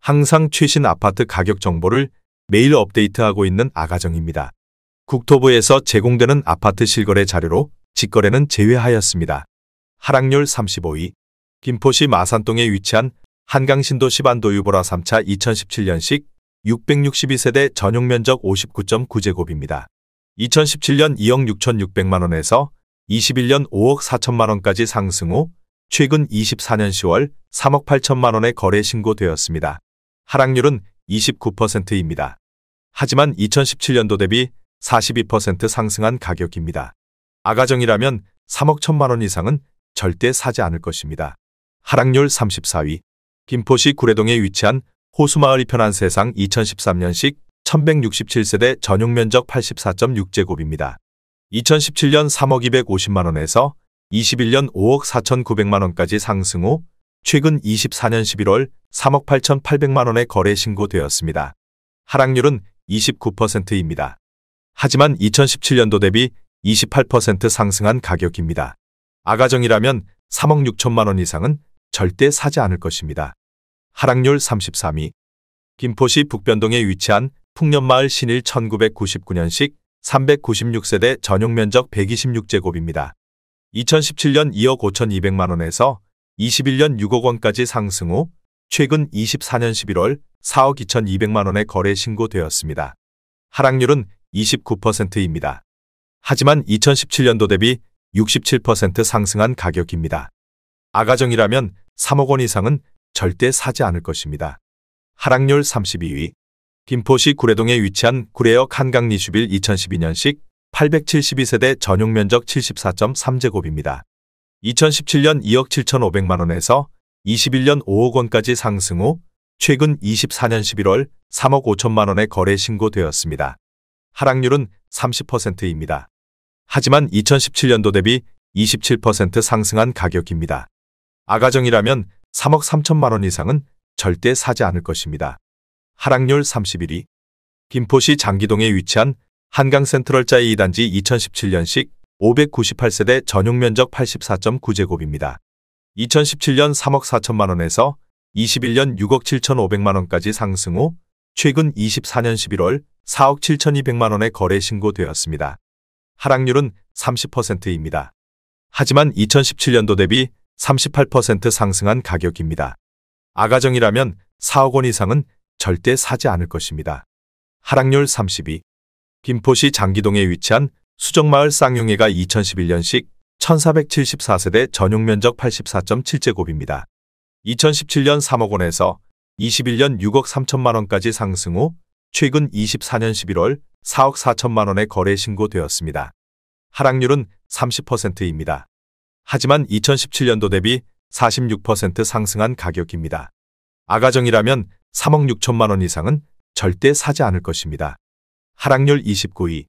항상 최신 아파트 가격 정보를 매일 업데이트하고 있는 아가정입니다. 국토부에서 제공되는 아파트 실거래 자료로 직거래는 제외하였습니다. 하락률 35위. 김포시 마산동에 위치한 한강신도시 반도유보라 3차 2017년식 662세대 전용면적 59.9제곱입니다. 2017년 2억 6,600만원에서 21년 5억 4천만원까지 상승 후 최근 24년 10월 3억 8천만원에 거래 신고되었습니다. 하락률은 29%입니다. 하지만 2017년도 대비 42% 상승한 가격입니다. 아가정이라면 3억 1천만원 이상은 절대 사지 않을 것입니다. 하락률 34위. 김포시 구례동에 위치한 호수마을 이편한 세상 2013년식 1167세대 전용면적 84.6제곱입니다. 2017년 3억 250만원에서 21년 5억 4,900만원까지 상승 후 최근 24년 11월 3억 8,800만원에 거래 신고되었습니다. 하락률은 29%입니다. 하지만 2017년도 대비 28% 상승한 가격입니다. 아가정이라면 3억 6천만원 이상은 절대 사지 않을 것입니다. 하락률 33위. 김포시 북변동에 위치한 풍년마을 신일 1999년식 396세대 전용면적 126제곱입니다. 2017년 2억 5,200만원에서 21년 6억 원까지 상승 후 최근 24년 11월 4억 2,200만원에 거래 신고되었습니다. 하락률은 29%입니다. 하지만 2017년도 대비 67% 상승한 가격입니다. 아가정이라면 3억 원 이상은 절대 사지 않을 것입니다. 하락률 32위. 김포시 구례동에 위치한 구례역 한강 리슈빌 2012년식 872세대 전용면적 74.3제곱입니다. 2017년 2억 7,500만원에서 21년 5억 원까지 상승 후 최근 24년 11월 3억 5천만원에 거래 신고되었습니다. 하락률은 30%입니다. 하지만 2017년도 대비 27% 상승한 가격입니다. 아가정이라면 3억 3천만원 이상은 절대 사지 않을 것입니다. 하락률 31위. 김포시 장기동에 위치한 한강센트럴자이 2단지 2017년식 598세대 전용면적 84.9제곱입니다. 2017년 3억 4천만원에서 21년 6억 7,500만원까지 상승 후 최근 24년 11월 4억 7,200만원에 거래 신고되었습니다. 하락률은 30%입니다. 하지만 2017년도 대비 38% 상승한 가격입니다. 아가정이라면 4억 원 이상은 절대 사지 않을 것입니다. 하락률 32. 김포시 장기동에 위치한 수정마을 쌍용회가 2011년식 1474세대 전용면적 84.7제곱입니다. 2017년 3억 원에서 21년 6억 3천만원까지 상승 후 최근 24년 11월 4억 4천만원에 거래 신고되었습니다. 하락률은 30%입니다. 하지만 2017년도 대비 46% 상승한 가격입니다. 아가정이라면 3억 6천만원 이상은 절대 사지 않을 것입니다. 하락률 29위.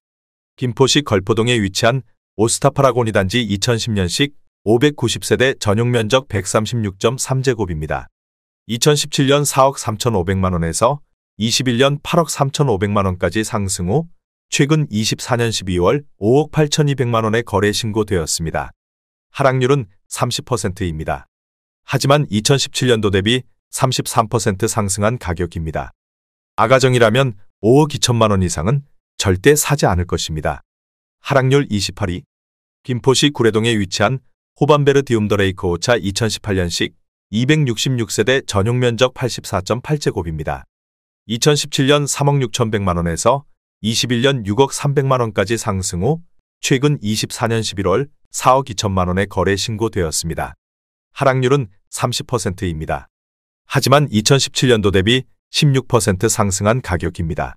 김포시 걸포동에 위치한 오스타파라곤 2단지 2010년식 590세대 전용면적 136.3제곱입니다. 2017년 4억 3,500만원에서 21년 8억 3,500만원까지 상승 후 최근 24년 12월 5억 8,200만원에 거래 신고되었습니다. 하락률은 30%입니다. 하지만 2017년도 대비 33% 상승한 가격입니다. 아가정이라면 5억 2천만원 이상은 절대 사지 않을 것입니다. 하락률 28위. 김포시 구례동에 위치한 호반베르 디움더레이크 5차 2018년식 266세대 전용면적 84.8제곱입니다. 2017년 3억 6,100만원에서 21년 6억 300만원까지 상승 후 최근 24년 11월 4억 2천만원에 거래 신고되었습니다. 하락률은 30%입니다. 하지만 2017년도 대비 16% 상승한 가격입니다.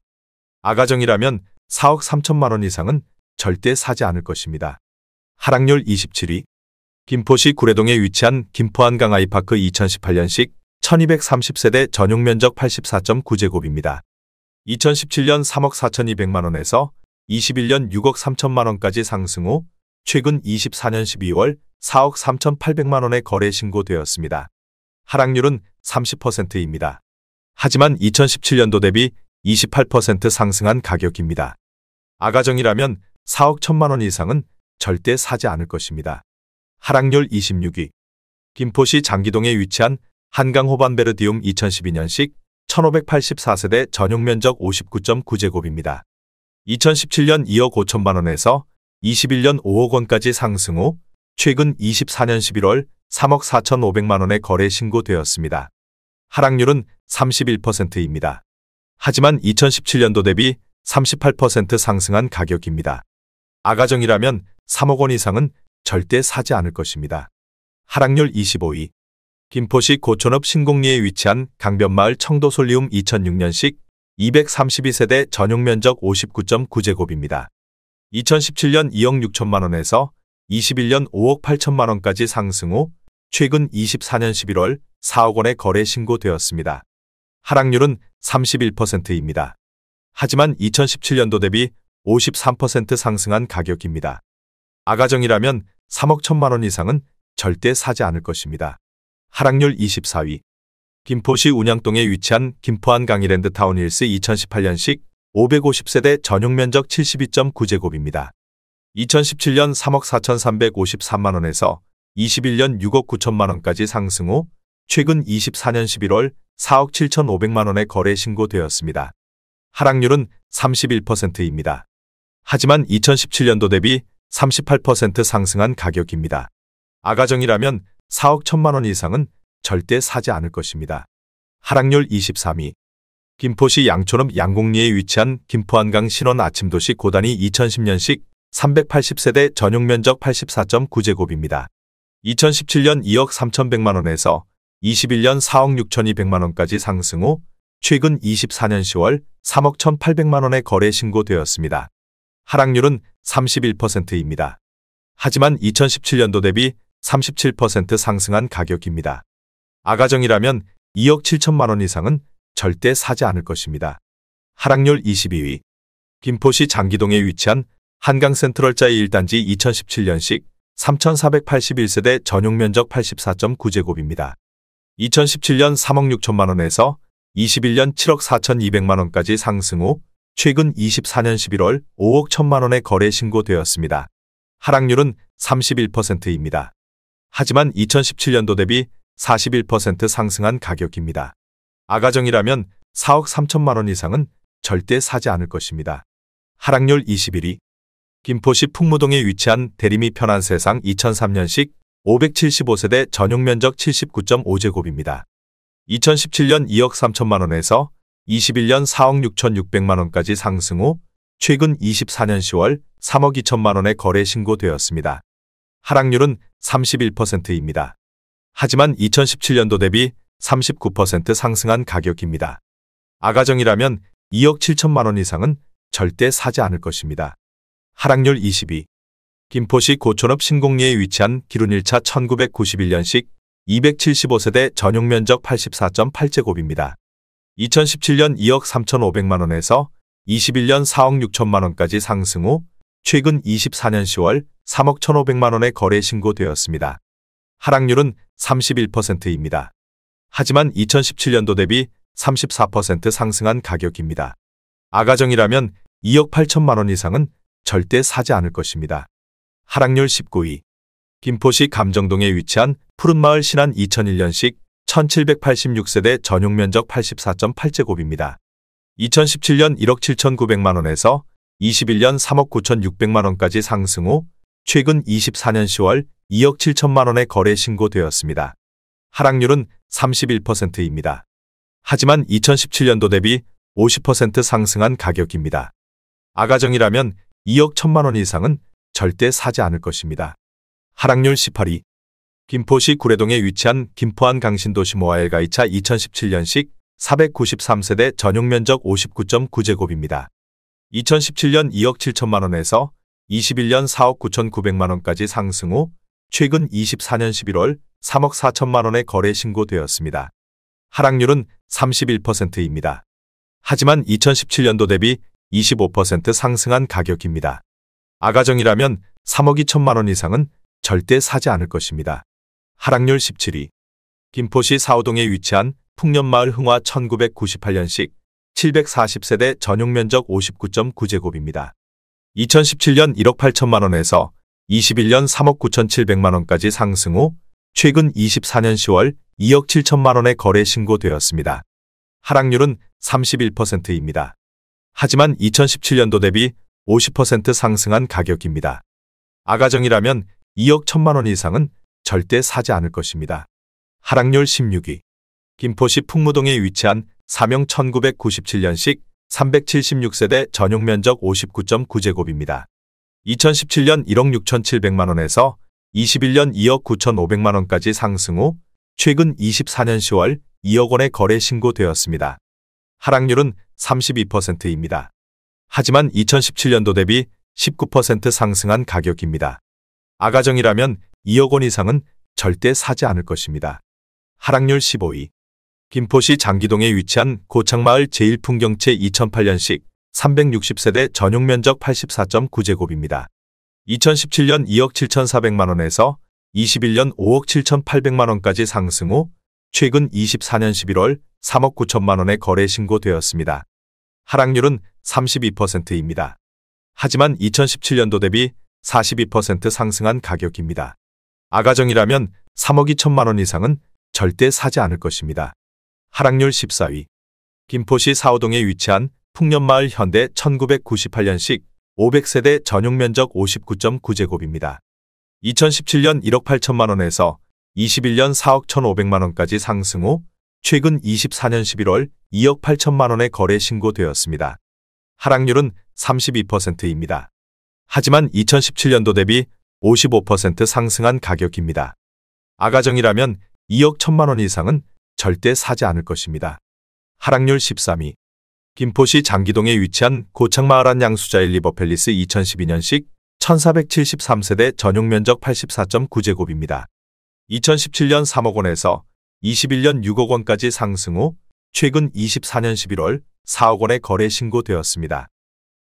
아가정이라면 4억 3천만원 이상은 절대 사지 않을 것입니다. 하락률 27위. 김포시 구례동에 위치한 김포한강 아이파크 2018년식 1230세대 전용면적 84.9제곱입니다. 2017년 3억 4,200만원에서 21년 6억 3천만원까지 상승 후 최근 24년 12월 4억 3,800만원에 거래 신고되었습니다. 하락률은 30%입니다. 하지만 2017년도 대비 28% 상승한 가격입니다. 아가정이라면 4억 1천만원 이상은 절대 사지 않을 것입니다. 하락률 26위. 김포시 장기동에 위치한 한강 호반베르디움 2012년식 1584세대 전용 면적 59.9제곱입니다. 2017년 2억 5천만 원에서 21년 5억 원까지 상승 후 최근 24년 11월 3억 4,500만 원에 거래 신고되었습니다. 하락률은 31%입니다. 하지만 2017년도 대비 38% 상승한 가격입니다. 아가정이라면 3억 원 이상은 절대 사지 않을 것입니다. 하락률 25위. 김포시 고촌읍 신곡리에 위치한 강변마을 청도솔리움 2006년식 232세대 전용 면적 59.9제곱입니다. 2017년 2억 6천만 원에서 21년 5억 8천만 원까지 상승 후 최근 24년 11월 4억 원에 거래 신고되었습니다. 하락률은 31%입니다. 하지만 2017년도 대비 53% 상승한 가격입니다. 아가정이라면 3억 1천만 원 이상은 절대 사지 않을 것입니다. 하락률 24위. 김포시 운양동에 위치한 김포한 강이랜드 타운힐스 2018년식 550세대 전용 면적 72.9제곱입니다. 2017년 3억 4,353만 원에서 21년 6억 9천만 원까지 상승 후 최근 24년 11월 4억 7,500만 원에 거래 신고되었습니다. 하락률은 31%입니다. 하지만 2017년도 대비 38% 상승한 가격입니다. 아가정이라면 4억 1천만 원 이상은 절대 사지 않을 것입니다. 하락률 23위. 김포시 양촌읍 양곡리에 위치한 김포한강 신원 아침도시 고단위 2010년식 380세대 전용 면적 84.9제곱입니다. 2017년 2억 3,100만 원에서 21년 4억 6,200만 원까지 상승 후 최근 24년 10월 3억 1,800만 원에 거래 신고되었습니다. 하락률은 31%입니다. 하지만 2017년도 대비 37% 상승한 가격입니다. 아가정이라면 2억 7천만 원 이상은 절대 사지 않을 것입니다. 하락률 22위. 김포시 장기동에 위치한 한강센트럴자이 1단지 2017년식 3,481세대 전용 면적 84.9제곱입니다. 2017년 3억 6천만 원에서 21년 7억 4,200만 원까지 상승 후 최근 24년 11월 5억 1천만 원에 거래 신고되었습니다. 하락률은 31%입니다. 하지만 2017년도 대비 41% 상승한 가격입니다. 아가정이라면 4억 3천만 원 이상은 절대 사지 않을 것입니다. 하락률 21위. 김포시 풍무동에 위치한 대림이 편한 세상 2003년식 575세대 전용 면적 79.5제곱입니다. 2017년 2억 3천만 원에서 21년 4억 6,600만 원까지 상승 후 최근 24년 10월 3억 2천만 원에 거래 신고되었습니다. 하락률은 31%입니다. 하지만 2017년도 대비 39% 상승한 가격입니다. 아가정이라면 2억 7천만 원 이상은 절대 사지 않을 것입니다. 하락률 22. 김포시 고촌읍 신곡리에 위치한 기룬 1차 1991년식 275세대 전용 면적 84.8제곱입니다. 2017년 2억 3,500만 원에서 21년 4억 6천만 원까지 상승 후 최근 24년 10월 3억 1,500만 원에 거래 신고되었습니다. 하락률은 31%입니다. 하지만 2017년도 대비 34% 상승한 가격입니다. 아가정이라면 2억 8천만 원 이상은 절대 사지 않을 것입니다. 하락률 19위. 김포시 감정동에 위치한 푸른마을 신안 2001년식 1786세대 전용 면적 84.8제곱입니다. 2017년 1억 7,900만 원에서 21년 3억 9,600만 원까지 상승 후 최근 24년 10월 2억 7천만 원에 거래 신고되었습니다. 하락률은 31%입니다. 하지만 2017년도 대비 50% 상승한 가격입니다. 아가정이라면 2억 1천만 원 이상은 절대 사지 않을 것입니다. 하락률 18위. 김포시 구례동에 위치한 김포한 강신도시 모아엘가이차 2017년식 493세대 전용 면적 59.9제곱입니다. 2017년 2억 7천만 원에서 21년 4억 9,900만 원까지 상승 후 최근 24년 11월 3억 4천만 원에 거래 신고되었습니다. 하락률은 31%입니다. 하지만 2017년도 대비 25% 상승한 가격입니다. 아가정이라면 3억 2천만 원 이상은 절대 사지 않을 것입니다. 하락률 17위. 김포시 사호동에 위치한 풍년마을 흥화 1998년식 740세대 전용 면적 59.9제곱입니다. 2017년 1억 8천만 원에서 21년 3억 9,700만 원까지 상승 후 최근 24년 10월 2억 7천만 원에 거래 신고되었습니다. 하락률은 31%입니다. 하지만 2017년도 대비 50% 상승한 가격입니다. 아가정이라면 2억 1천만 원 이상은 절대 사지 않을 것입니다. 하락률 16위. 김포시 풍무동에 위치한 사명 1997년식 376세대 전용 면적 59.9제곱입니다. 2017년 1억 6,700만 원에서 21년 2억 9,500만 원까지 상승 후 최근 24년 10월 2억 원에 거래 신고되었습니다. 하락률은 32%입니다. 하지만 2017년도 대비 19% 상승한 가격입니다. 아가정이라면 2억 원 이상은 절대 사지 않을 것입니다. 하락률 15위. 김포시 장기동에 위치한 고창마을 제1풍경채 2008년식 360세대 전용 면적 84.9제곱입니다. 2017년 2억 7,400만 원에서 21년 5억 7,800만 원까지 상승 후 최근 24년 11월 3억 9천만 원에 거래 신고되었습니다. 하락률은 32%입니다. 하지만 2017년도 대비 42% 상승한 가격입니다. 아가정이라면 3억 2천만 원 이상은 절대 사지 않을 것입니다. 하락률 14위. 김포시 사호동에 위치한 풍년마을 현대 1998년식 500세대 전용 면적 59.9제곱입니다. 2017년 1억 8천만 원에서 21년 4억 1,500만 원까지 상승 후 최근 24년 11월 2억 8천만 원에 거래 신고되었습니다. 하락률은 32%입니다. 하지만 2017년도 대비 55% 상승한 가격입니다. 아가정이라면 2억 1천만 원 이상은 절대 사지 않을 것입니다. 하락률 13위. 김포시 장기동에 위치한 고창마을 양수자일 리버팰리스 2012년식 1473세대 전용 면적 84.9제곱입니다. 2017년 3억 원에서 21년 6억 원까지 상승 후 최근 24년 11월 4억 원에 거래 신고되었습니다.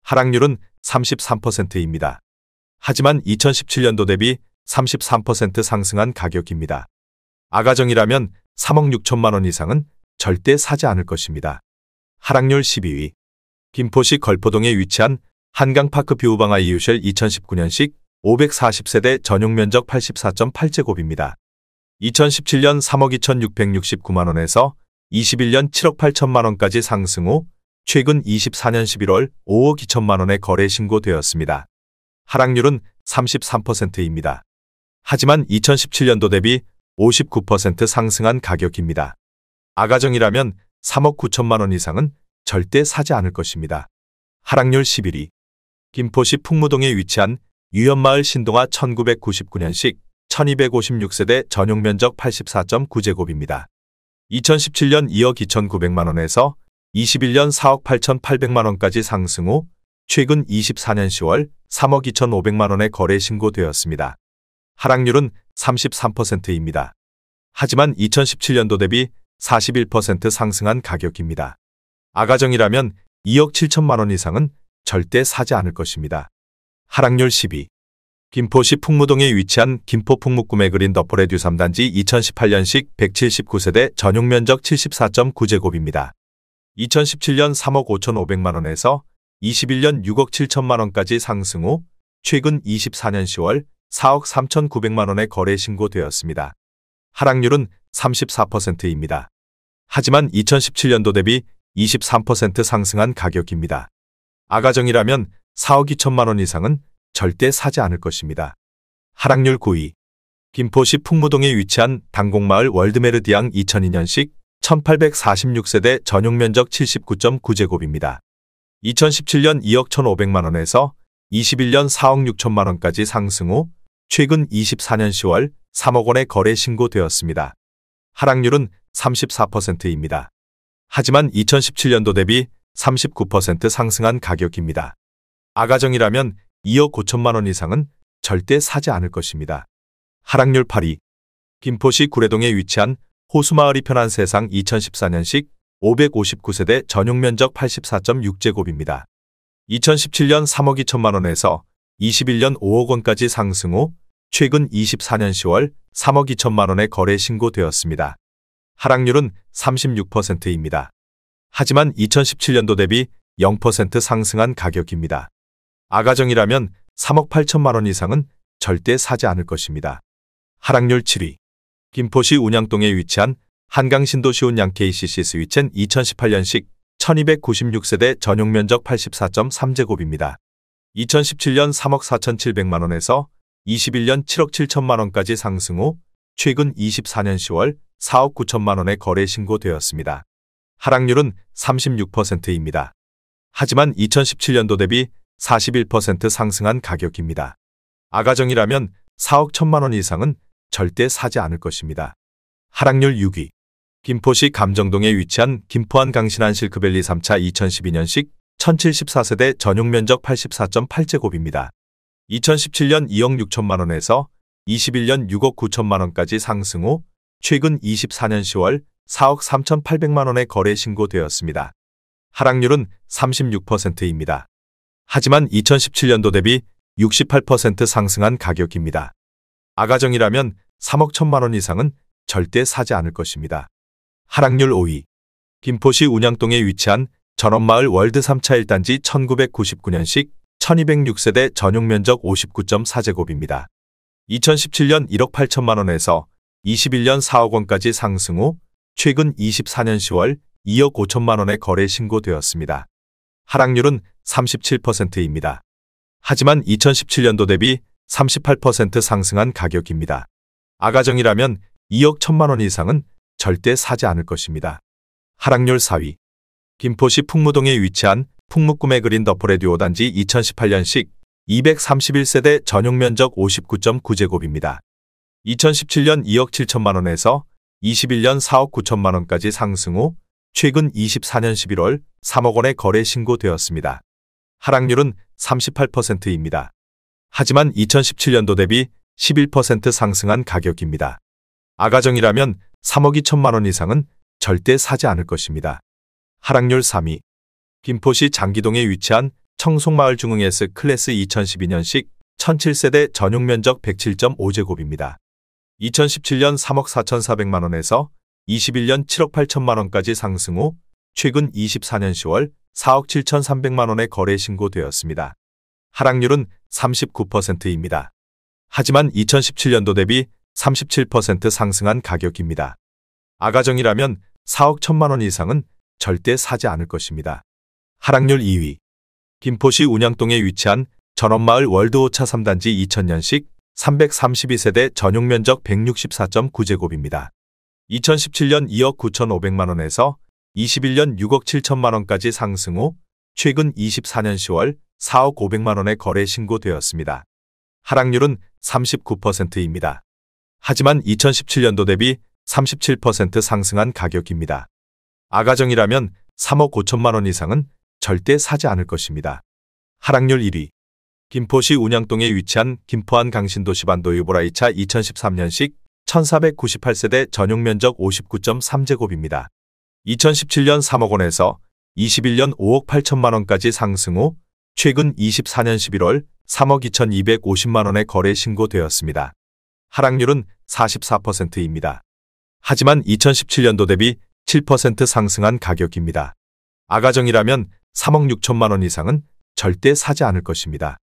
하락률은 33%입니다. 하지만 2017년도 대비 33% 상승한 가격입니다. 아가정이라면 3억 6천만 원 이상은 절대 사지 않을 것입니다. 하락률 12위. 김포시 걸포동에 위치한 한강파크 뷰방아 이유셜 2019년식 540세대 전용 면적 84.8제곱입니다. 2017년 3억 2,669만 원에서 21년 7억 8천만 원까지 상승 후 최근 24년 11월 5억 2천만 원에 거래 신고되었습니다. 하락률은 33%입니다. 하지만 2017년도 대비 59% 상승한 가격입니다. 아가정이라면 3억 9천만 원 이상은 절대 사지 않을 것입니다. 하락률 11위. 김포시 풍무동에 위치한 유연마을 신동아 1999년식 1256세대 전용 면적 84.9제곱입니다. 2017년 2억 2,900만 원에서 21년 4억 8,800만 원까지 상승 후 최근 24년 10월 3억 2,500만 원에 거래 신고되었습니다. 하락률은 33%입니다. 하지만 2017년도 대비 41% 상승한 가격입니다. 아가정이라면 2억 7천만 원 이상은 절대 사지 않을 것입니다. 하락률 10위. 김포시 풍무동에 위치한 김포풍무꿈의 그린 더포레듀 3단지 2018년식 179세대 전용 면적 74.9제곱입니다. 2017년 3억 5,500만 원에서 21년 6억 7천만 원까지 상승 후 최근 24년 10월 4억 3,900만 원에 거래 신고되었습니다. 하락률은 34%입니다. 하지만 2017년도 대비 23% 상승한 가격입니다. 아가정이라면 4억 2천만 원 이상은 절대 사지 않을 것입니다. 하락률 9위. 김포시 풍무동에 위치한 당곡마을 월드메르디앙 2002년식 1846세대 전용 면적 79.9제곱입니다. 2017년 2억 1,500만 원에서 21년 4억 6천만 원까지 상승 후 최근 24년 10월 3억 원에 거래 신고되었습니다. 하락률은 34%입니다. 하지만 2017년도 대비 39% 상승한 가격입니다. 아가정이라면 2억 5천만 원 이상은 절대 사지 않을 것입니다. 하락률 8위. 김포시 구례동에 위치한 호수마을이 편한 세상 2014년식 559세대 전용 면적 84.6제곱입니다. 2017년 3억 2천만 원에서 21년 5억 원까지 상승 후 최근 24년 10월 3억 2천만 원에 거래 신고되었습니다. 하락률은 36%입니다. 하지만 2017년도 대비 0% 상승한 가격입니다. 아가정이라면 3억 8천만 원 이상은 절대 사지 않을 것입니다. 하락률 7위. 김포시 운양동에 위치한 한강 신도시온 양 KCC 스위첸 2018년식 1296세대 전용 면적 84.3제곱입니다. 2017년 3억 4,700만원에서 21년 7억 7천만원까지 상승 후 최근 24년 10월 4억 9천만원에 거래 신고되었습니다. 하락률은 36%입니다. 하지만 2017년도 대비 41% 상승한 가격입니다. 아가정이라면 4억 1천만원 이상은 절대 사지 않을 것입니다. 하락률 6위. 김포시 감정동에 위치한 김포한 강신한 실크밸리 3차 2012년식 1074세대 전용 면적 84.8제곱입니다. 2017년 2억 6천만원에서 21년 6억 9천만원까지 상승 후 최근 24년 10월 4억 3,800만원에 거래 신고되었습니다. 하락률은 36%입니다. 하지만 2017년도 대비 68% 상승한 가격입니다. 아가정이라면 3억 1천만원 이상은 절대 사지 않을 것입니다. 하락률 5위. 김포시 운양동에 위치한 전원마을 월드 3차 1단지 1999년식 1206세대 전용 면적 59.4제곱입니다. 2017년 1억 8천만원에서 21년 4억 원까지 상승 후 최근 24년 10월 2억 5천만원에 거래 신고되었습니다. 하락률은 37%입니다. 하지만 2017년도 대비 38% 상승한 가격입니다. 아가정이라면 2억 1천만원 이상은 절대 사지 않을 것입니다. 하락률 4위. 김포시 풍무동에 위치한 풍무꿈의 그린 더포레듀오 단지 2018년식 231세대 전용 면적 59.9제곱입니다. 2017년 2억 7천만원에서 21년 4억 9천만원까지 상승 후 최근 24년 11월 3억 원에 거래 신고되었습니다. 하락률은 38%입니다. 하지만 2017년도 대비 11% 상승한 가격입니다. 아가정이라면 3억 2천만원 이상은 절대 사지 않을 것입니다. 하락률 3위. 김포시 장기동에 위치한 청송마을 중흥 S 클래스 2012년식 1007세대 전용 면적 107.5제곱입니다. 2017년 3억 4,400만원에서 21년 7억 8천만원까지 상승 후 최근 24년 10월 4억 7,300만원에 거래 신고되었습니다. 하락률은 39%입니다. 하지만 2017년도 대비 37% 상승한 가격입니다. 아가정이라면 4억 1천만원 이상은 절대 사지 않을 것입니다. 하락률 2위. 김포시 운양동에 위치한 전원마을 월드 5차 3단지 2000년식 332세대 전용 면적 164.9제곱입니다. 2017년 2억 9,500만원에서 21년 6억 7천만원까지 상승 후 최근 24년 10월 4억 500만원에 거래 신고되었습니다. 하락률은 39%입니다. 하지만 2017년도 대비 37% 상승한 가격입니다. 아가정이라면 3억 5천만원 이상은 절대 사지 않을 것입니다. 하락률 1위. 김포시 운양동에 위치한 김포한 강신도시반도 유보라이차 2013년식 1498세대 전용 면적 59.3제곱입니다. 2017년 3억 원에서 21년 5억 8천만원까지 상승 후 최근 24년 11월 3억 2,250만원에 거래 신고되었습니다. 하락률은 44%입니다. 하지만 2017년도 대비 7% 상승한 가격입니다. 아가정이라면 3억 6천만원 이상은 절대 사지 않을 것입니다.